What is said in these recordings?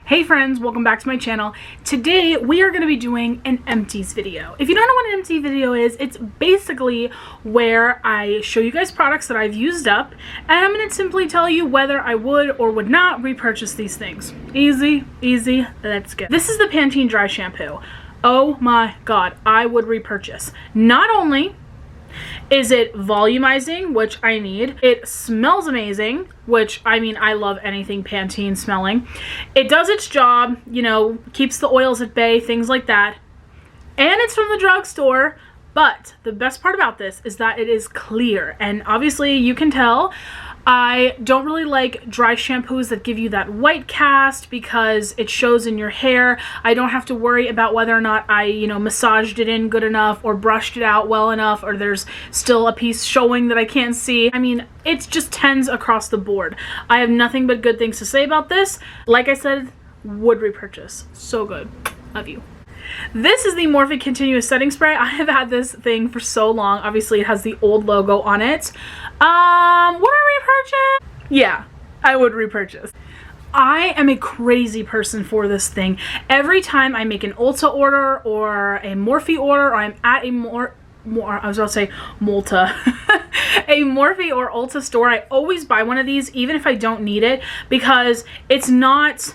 Hey friends, welcome back to my channel. Today we are going to be doing an empties video. If you don't know what an empty video is, it's basically where I show you guys products that I've used up and I'm going to simply tell you whether I would or would not repurchase these things. Easy, easy, let's go. This is the Pantene dry shampoo. Oh my god, I would repurchase. Not only is it volumizing, which I need. It smells amazing, which, I mean, I love anything Pantene smelling. It does its job, you know, keeps the oils at bay, things like that. And it's from the drugstore, but the best part about this is that it is clear. And obviously, you can tell, I don't really like dry shampoos that give you that white cast because it shows in your hair. I don't have to worry about whether or not I, massaged it in good enough or brushed it out well enough or there's still a piece showing that I can't see. I mean, it's just 10s across the board. I have nothing but good things to say about this. Like I said, would repurchase. So good. Love you. This is the Morphe Continuous Setting Spray. I have had this thing for so long. Obviously, it has the old logo on it. Would I repurchase? Yeah, I would repurchase. I am a crazy person for this thing. Every time I make an Ulta order or a Morphe order or I'm at a I was about to say Multa. a Morphe or Ulta store, I always buy one of these even if I don't need it because it's not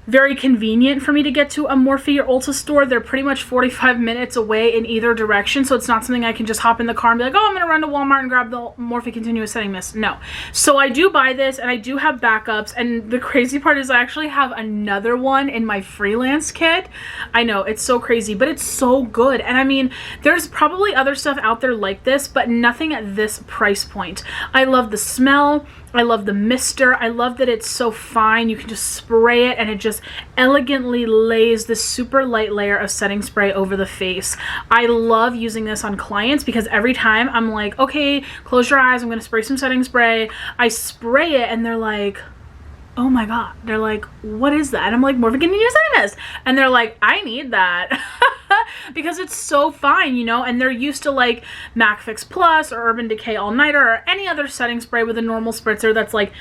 very convenient for me to get to a Morphe or Ulta store. They're pretty much 45 minutes away in either direction, so it's not something I can just hop in the car and be like, oh, I'm gonna run to Walmart and grab the Morphe Continuous Setting Mist. No. So I do buy this and I do have backups, and the crazy part is I actually have another one in my freelance kit. I know, it's so crazy, but it's so good. And I mean, there's probably other stuff out there like this, but nothing at this price point. I love the smell. I love the mister. I love that it's so fine. You can just spray it and it just elegantly lays this super light layer of setting spray over the face. I love using this on clients because every time I'm like, okay, close your eyes. I'm going to spray some setting spray. I spray it and they're like, oh my god. They're like, what is that? And I'm like, Morphe Continuous Setting Mist. And they're like, I need that. because it's so fine, and they're used to like MAC Fix Plus or Urban Decay All Nighter or any other setting spray with a normal spritzer that's like,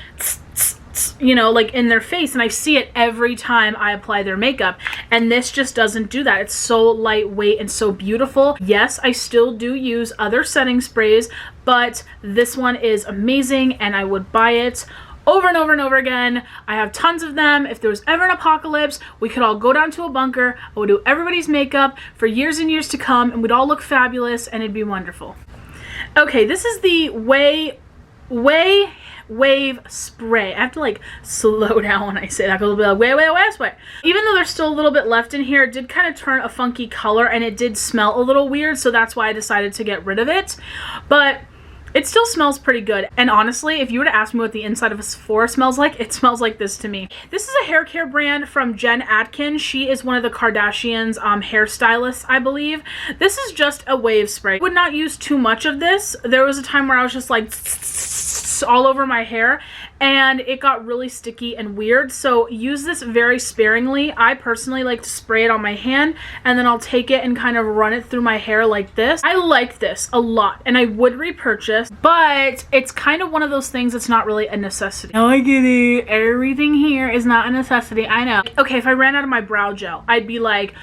like in their face, and I see it every time I apply their makeup, and this just doesn't do that. It's so lightweight and so beautiful. Yes, I still do use other setting sprays, but this one is amazing and I would buy it over and over and over again. I have tons of them. If there was ever an apocalypse, we could all go down to a bunker. I would do everybody's makeup for years and years to come, and we'd all look fabulous, and it'd be wonderful. Okay, this is the Ouai Wave Spray. I have to like slow down when I say that because it'll be like Ouai Spray. Even though there's still a little bit left in here, it did kind of turn a funky color, and it did smell a little weird, so that's why I decided to get rid of it. But it still smells pretty good, and honestly, if you were to ask me what the inside of a Sephora smells like, it smells like this to me. This is a hair care brand from Jen Atkins. She is one of the Kardashians' hairstylists, I believe. This is just a wave spray. Would not use too much of this. There was a time where I was just like all over my hair, and it got really sticky and weird, so use this very sparingly. I personally like to spray it on my hand, and then I'll take it and kind of run it through my hair like this. I like this a lot, and I would repurchase, but it's kind of one of those things that's not really a necessity. Oh, I get it. Everything here is not a necessity. I know. Okay, if I ran out of my brow gel, I'd be like,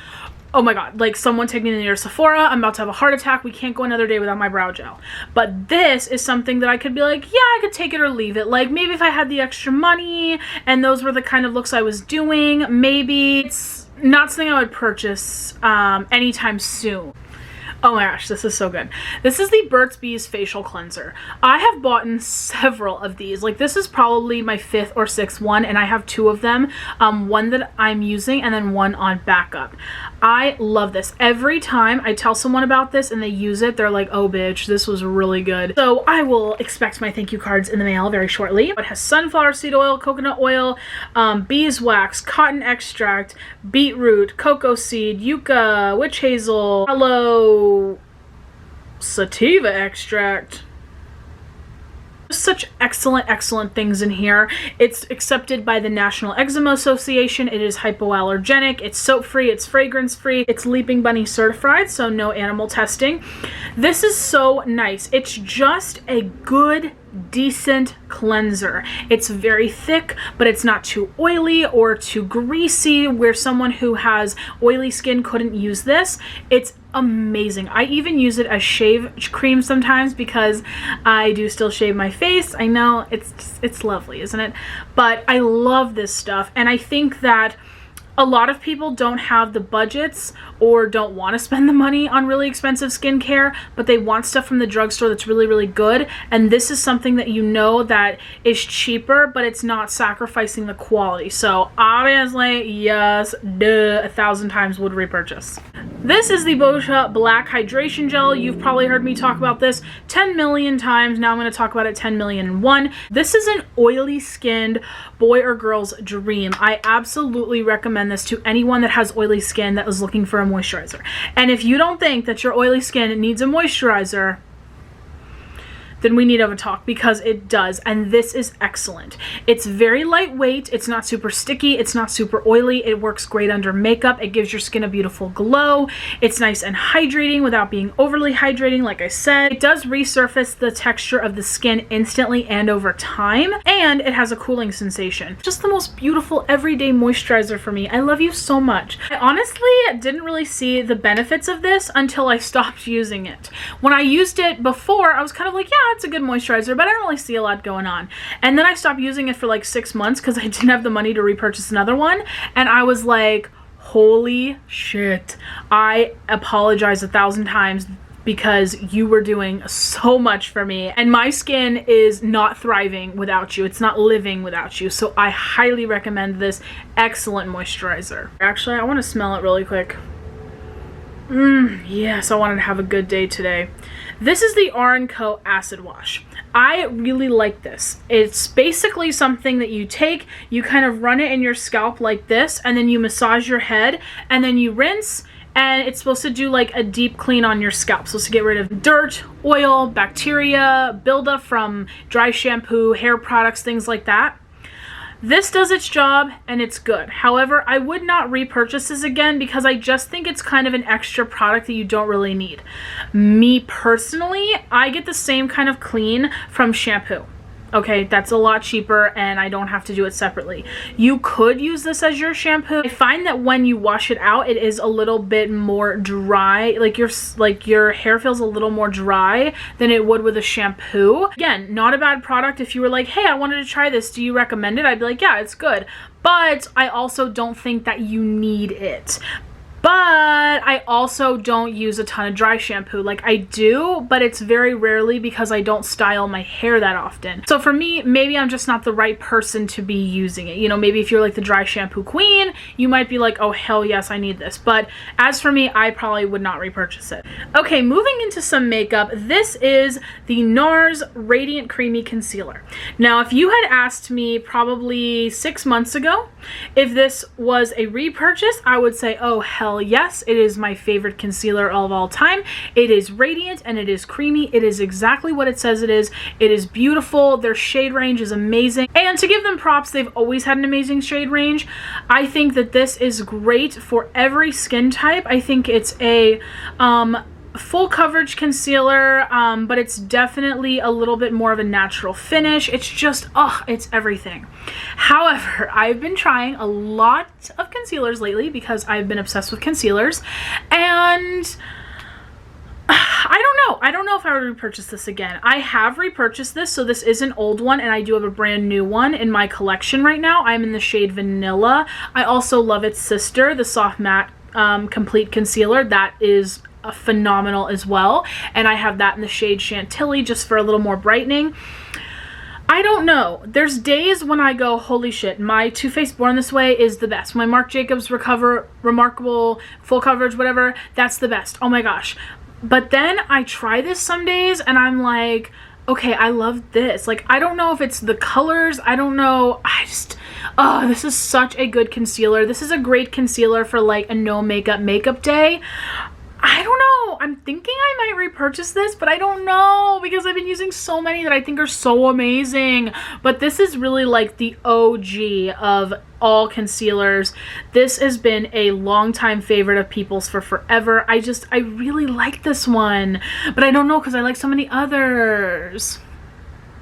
oh my god, like someone take me to near Sephora, I'm about to have a heart attack, we can't go another day without my brow gel. But this is something that I could be like, yeah, I could take it or leave it. Like maybe if I had the extra money and those were the kind of looks I was doing, maybe. It's not something I would purchase anytime soon. Oh my gosh, this is so good. This is the Burt's facial cleanser. I have bought several of these. Like this is probably my 5th or 6th one, and I have 2 of them. One that I'm using and then one on backup. I love this. Every time I tell someone about this and they use it, they're like, oh bitch, this was really good. So I will expect my thank you cards in the mail very shortly. It has sunflower seed oil, coconut oil, beeswax, cotton extract, beetroot, cocoa seed, yucca, witch hazel, aloe, sativa extract. Such excellent things in here. It's accepted by the National Eczema Association. It is hypoallergenic. It's soap free. It's fragrance free. It's Leaping Bunny certified, so no animal testing. This is so nice. It's just a good decent cleanser. It's very thick, but it's not too oily or too greasy where someone who has oily skin couldn't use this. It's amazing. I even use it as shave cream sometimes because I do still shave my face. I know it's lovely, isn't it? But I love this stuff, and I think that a lot of people don't have the budgets or don't want to spend the money on really expensive skincare, but they want stuff from the drugstore that's really, really good. And this is something that you know that is cheaper, but it's not sacrificing the quality. So obviously, yes, duh, 1,000 times would repurchase. This is the Boscia Black Hydration Gel. You've probably heard me talk about this 10 million times. Now I'm going to talk about it 10 million and one. This is an oily skinned boy or girl's dream. I absolutely recommend this to anyone that has oily skin that is looking for a moisturizer. And if you don't think that your oily skin needs a moisturizer, then we need to have a talk, because it does, and this is excellent. It's very lightweight, it's not super sticky, it's not super oily, it works great under makeup, it gives your skin a beautiful glow, it's nice and hydrating without being overly hydrating, like I said. It does resurface the texture of the skin instantly and over time, and it has a cooling sensation. Just the most beautiful everyday moisturizer for me. I love you so much. I honestly didn't really see the benefits of this until I stopped using it. When I used it before, I was kind of like, yeah, it's a good moisturizer, but I don't really see a lot going on. And then I stopped using it for like 6 months because I didn't have the money to repurchase another one. And I was like, holy shit. I apologize 1,000 times because you were doing so much for me. And my skin is not thriving without you. It's not living without you. So I highly recommend this excellent moisturizer. Actually, I want to smell it really quick. Yes, I wanted to have a good day today. This is the R+Co Acid Wash. I really like this. It's basically something that you take, you kind of run it in your scalp like this, and then you massage your head, and then you rinse, and it's supposed to do like a deep clean on your scalp. So to get rid of dirt, oil, bacteria, buildup from dry shampoo, hair products, things like that. This does its job and it's good. However, I would not repurchase this again because I just think it's kind of an extra product that you don't really need. Me personally, I get the same kind of clean from shampoo. Okay, that's a lot cheaper and I don't have to do it separately. You could use this as your shampoo. I find that when you wash it out, it is a little bit more dry. Like your hair feels a little more dry than it would with a shampoo. Again, not a bad product. If you were like, hey, I wanted to try this, do you recommend it? I'd be like, yeah, it's good. But I also don't think that you need it. But I also don't use a ton of dry shampoo. Like I do, but it's very rarely because I don't style my hair that often. So for me, maybe I'm just not the right person to be using it. You know, maybe if you're like the dry shampoo queen, you might be like, oh hell yes, I need this. But as for me, I probably would not repurchase it. Okay, moving into some makeup. This is the NARS Radiant Creamy Concealer. Now, if you had asked me probably 6 months ago if this was a repurchase, I would say, oh hell yes, it is my favorite concealer of all time. It is radiant and it is creamy. It is exactly what it says it is. It is beautiful. Their shade range is amazing. And to give them props, they've always had an amazing shade range. I think that this is great for every skin type. I think it's a full coverage concealer, but it's definitely a little bit more of a natural finish. It's just, it's everything. However, I've been trying a lot of concealers lately because I've been obsessed with concealers, and I don't know if I would repurchase this again. I have repurchased this, so this is an old one, and I do have a brand new one in my collection right now. I'm in the shade Vanilla. I also love its sister, the Soft Matte Complete Concealer. That is phenomenal as well, and I have that in the shade Chantilly just for a little more brightening. I don't know. There's days when I go, holy shit, my Too Faced Born This Way is the best. My Marc Jacobs Remarkable Full Coverage, whatever, that's the best. Oh my gosh. But then I try this some days and I'm like, okay, I love this. Like, I don't know if it's the colors. I don't know. This is such a good concealer. This is a great concealer for like a no makeup day. I don't know. I'm thinking I might repurchase this, but I don't know because I've been using so many that I think are so amazing. But this is really like the OG of all concealers. This has been a longtime favorite of people's for forever. I really like this one, but I don't know because I like so many others.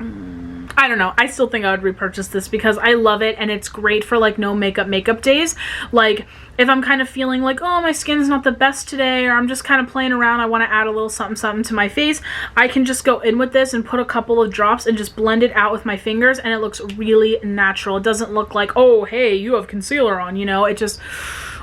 I don't know. I still think I would repurchase this because I love it and it's great for like no makeup days. Like if I'm kind of feeling like, oh, my skin's not the best today, or I'm just kind of playing around, I want to add a little something something to my face, I can just go in with this and put a couple of drops and just blend it out with my fingers, and it looks really natural. It doesn't look like, oh, hey, you have concealer on, you know? It just,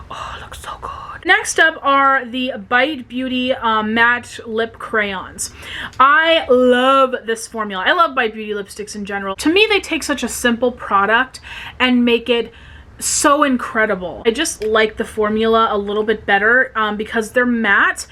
oh, it looks so good. Next up are the Bite Beauty matte lip crayons. I love this formula. I love Bite Beauty lipsticks in general. To me, they take such a simple product and make it so incredible. I just like the formula a little bit better because they're matte.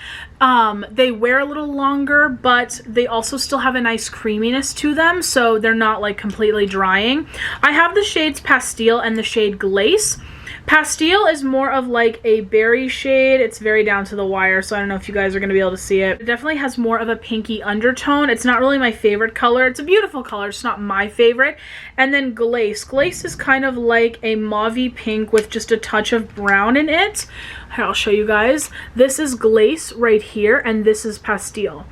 They wear a little longer, but they also still have a nice creaminess to them, so they're not like completely drying. I have the shades Pastille and the shade Glace. Pastille is more of like a berry shade. It's very down to the wire, so I don't know if you guys are going to be able to see it. It definitely has more of a pinky undertone. It's not really my favorite color. It's a beautiful color. It's not my favorite. And then Glace. Glace is kind of like a mauvey pink with just a touch of brown in it. Here, I'll show you guys. This is Glace right here, and this is Pastille.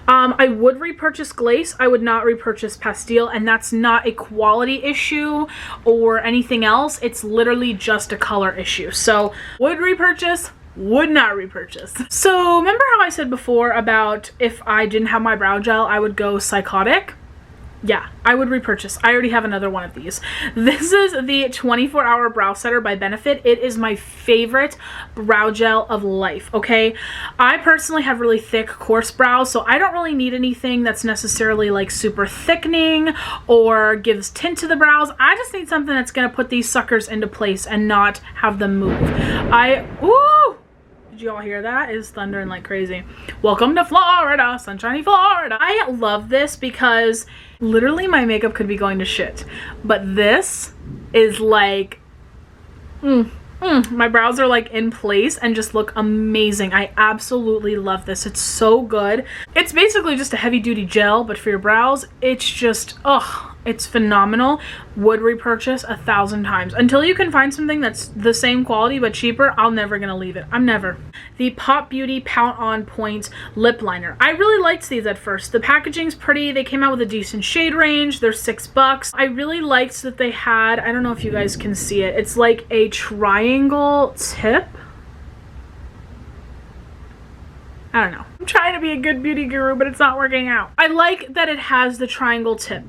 I would repurchase Glace. I would not repurchase Pastille, and that's not a quality issue or anything else. It's literally just a color issue. So would repurchase, would not repurchase. So remember how I said before about if I didn't have my brow gel, I would go psychotic? Yeah, I would repurchase. I already have another one of these. This is the 24-Hour Brow Setter by Benefit. It is my favorite brow gel of life, okay? I personally have really thick, coarse brows, so I don't really need anything that's necessarily like super thickening or gives tint to the brows. I just need something that's gonna put these suckers into place and not have them move. Ooh! Did you all hear that? It's thundering like crazy. Welcome to Florida, sunshiny Florida. I love this because literally my makeup could be going to shit, but this is like, my brows are like in place and just look amazing. I absolutely love this. It's so good. It's basically just a heavy duty gel, but for your brows, it's just, it's phenomenal. Would repurchase 1,000 times. Until you can find something that's the same quality but cheaper, I'm never gonna leave it. I'm never. The Pop Beauty Pout On Point Lip Liner. I really liked these at first. The packaging's pretty. They came out with a decent shade range. They're $6. I really liked that they had, I don't know if you guys can see it, it's like a triangle tip. I don't know. I'm trying to be a good beauty guru, but it's not working out. I like that it has the triangle tip.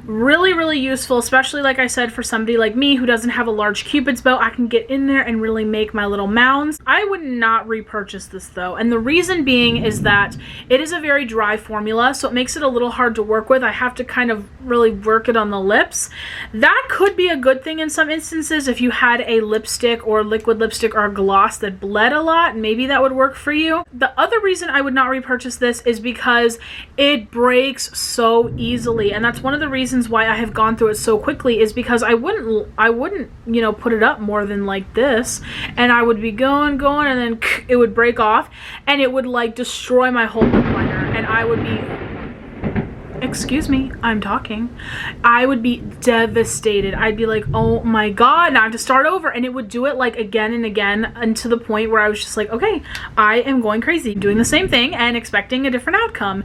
Really, really useful, especially like I said, for somebody like me who doesn't have a large Cupid's bow. I can get in there and really make my little mounds. I would not repurchase this though, and the reason being is that it is a very dry formula, so it makes it a little hard to work with. I have to kind of really work it on the lips. That could be a good thing in some instances if you had a lipstick or liquid lipstick or a gloss that bled a lot. Maybe that would work for you. The other reason I would not repurchase this is because it breaks so easily, and that's one of the reasons why I have gone through it so quickly, is because I wouldn't, you know, put it up more than like this, and I would be going, and then it would break off, and it would like destroy my whole lip liner, and I would be, excuse me, I'm talking. I would be devastated. I'd be like, oh my god, now I have to start over, and it would do it like again and again, and to the point where I was just like, okay, I am going crazy doing the same thing and expecting a different outcome.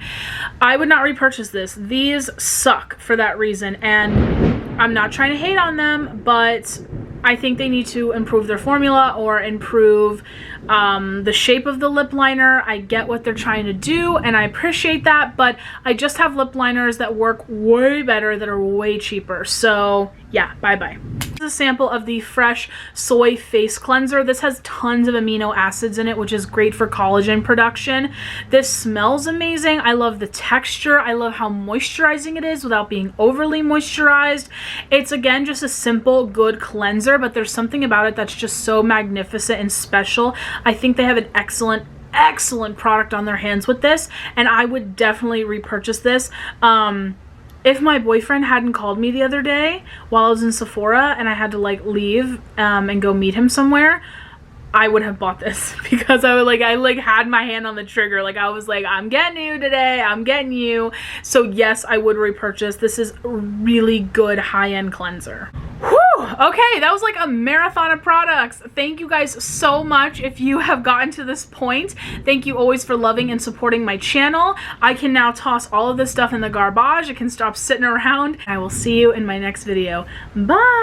I would not repurchase this. These suck for that reason, and I'm not trying to hate on them, but I think they need to improve their formula or improve the shape of the lip liner. I get what they're trying to do and I appreciate that, but I just have lip liners that work way better, that are way cheaper. So yeah, bye-bye. This is a sample of the Fresh Soy Face Cleanser. This has tons of amino acids in it, which is great for collagen production. This smells amazing. I love the texture. I love how moisturizing it is without being overly moisturized. It's again just a simple, good cleanser, but there's something about it that's just so magnificent and special. I think they have an excellent product on their hands with this, and I would definitely repurchase this. If my boyfriend hadn't called me the other day while I was in Sephora and I had to like leave and go meet him somewhere, I would have bought this because I had my hand on the trigger. Like I was like, I'm getting you today, I'm getting you. So yes, I would repurchase. This is a really good high-end cleanser. Whew! Okay, that was like a marathon of products. Thank you guys so much if you have gotten to this point. Thank you always for loving and supporting my channel. I can now toss all of this stuff in the garbage. It can stop sitting around. I will see you in my next video. Bye!